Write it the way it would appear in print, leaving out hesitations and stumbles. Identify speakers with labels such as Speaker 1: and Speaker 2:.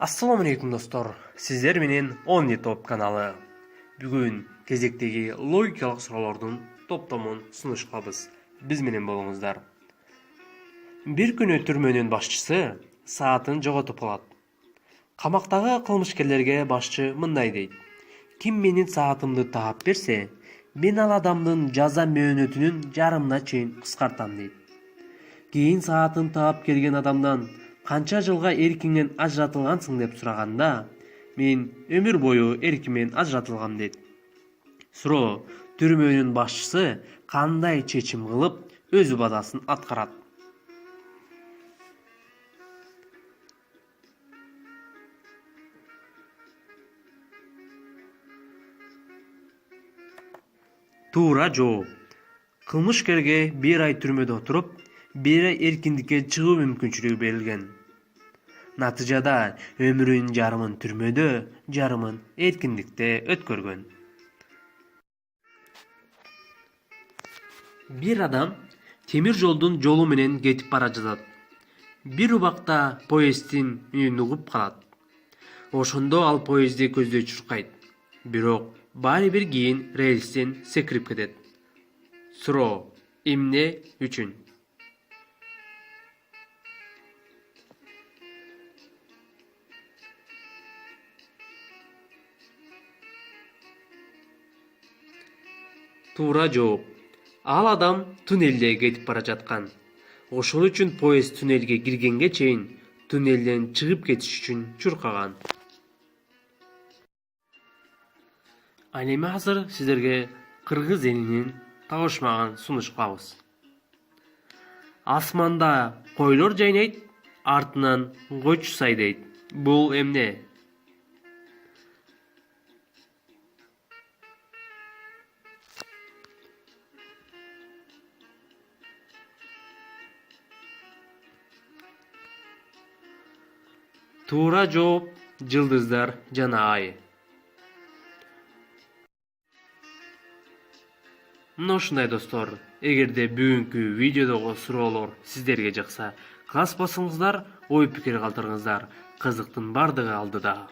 Speaker 1: Assalamu alaikum dostlar. Sizler менен 10 Top kanalı. Бүгүн кезектеги логикалык суроолордун топтомун сунушкабыз. Биз менен болуңуздар. Бир күнү түрмөнүн башчысы саатын жоготуп калат. Камактагы кылмышкерлерге башчы мындай дейт: ким менин саатымды таап берсе, мен ал адамдын жаза мөөнөтүнүн жарымына чейин кыскартам дейт. Кийин саатын таап келген адамдан канча жылга эркиңден ажыратылгансың деп сураганда, мен өмүр бою эркимден ажыратылгам дейт. Суроо: түрмөнүн башчысы кандай чечим кылып өз убадасын аткарат? Туура жооп. Кылмышкерге 1 ай түрмөдө отуруп, 1 ай эркиндикке чыгуу мүмкүнчүлүгү берилген. Натыйжада өмүрүнүн жарымын түрмөдө, жарымын эркиндикте өткөргөн. Бир адам темир жолдун жолу менен кетип бара жатат. Бир убакта поезддин үнүн угуп калат. Ошондо ал поездди көздөй чуркайт. Бирок баары бир кийин рельстен секирип кетет. Суроо: эмне үчүн? Туура жооп. Ал адам туннелде кетип бара жаткан. Ошол үчүн поезд туннелге киргенге чейин туннелден чыгып кетиш үчүн чуркаган. Ал эми азыр сиздерге кыргыз элинин табышмагын сунушкабыз. Асманда койлор жайнайт, артынан койчу сайдайт. Бул эмне? Туура жооп: жылдыздар жана ай. Мына ушундай достор. Эгерде бүгүнкү видеодогу суроолор сиздерге жакса, кас басыңыздар, ой пикир калтырыңыздар. Кызыктын бардыгы алдыда.